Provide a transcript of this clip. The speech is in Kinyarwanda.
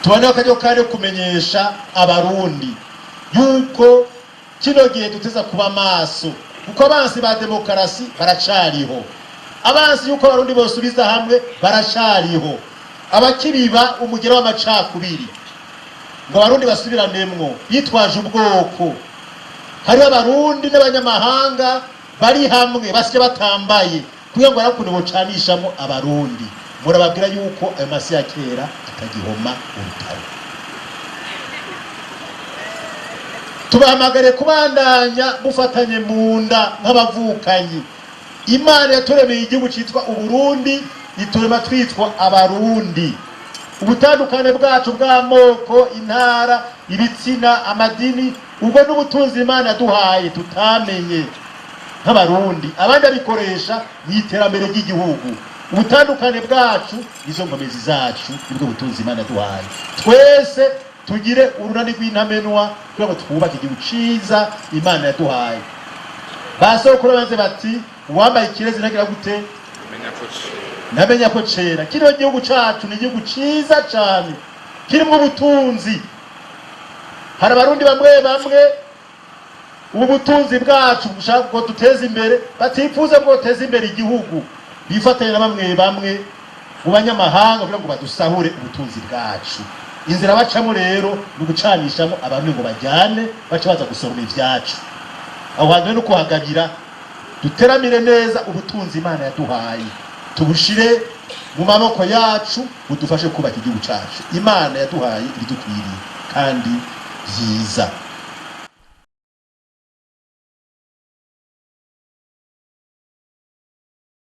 tubone akaryo kari kumenyesha abarundi yuko kino gihe duteza kuba maso, kuko abansi ba demokarasi baracariho, abansi yuko abarundi bosubiza hamwe baracariho, abakibiba umugera w'amacakubiri ngo abarundi basubiranemo bitwaje ubwoko. Hariho abarundi n'abanyamahanga bari hamwe basye batambaye kugira ngo arakunde bocanishamo abarundi. Murababwira yuko ayo masi ya kera atagihoma urutaro. Tubahamagare kubandanya mufatanye mu nda nk'abavukanyi. Imana yaturemeye igihugu cyitwa Uburundi, iturema twitwa abarundi. Ubutandukane bwacu bw'amoko, intara, ibitsina, amadini, ubwo n'ubutunzi Imana yaduhaye tutamenye nk'abarundi, abandi abikoresha mu iterambere ry'igihugu. Ubutandukane bwacu izo nkomezi zacu nibwo butunzi Imana yaduhaye. Twese tugire urunani rw'intamenwa kugira ngo twubake igihugu ciza Imana yaduhaye. Basokuru banze bati uwambaye ikirezi ntagira gute ntamenya ko cera. Kino gihugu cacu ni igihugu ciza cyane kirimo ubutunzi. Hari abarundi bamwe ubu butunzi bwacu bushaka ko duteza imbere batifuza ko duteza imbere igihugu, bifatanya na bamwe mu banyamahanga kugira ngo badusahure ubutunzi bwacu. Inzira bacamo rero ni gucanishamo abantu ngo bajyane bace baza gusoroma ivyacu. Aho hantu no kuhagagira duteramire neza ubutunzi Imana yaduhaye, tubushire mu maboko yacu, budufashe kubaka igihugu cacu Imana yaduhaye ibidukwiriye kandi vyiza.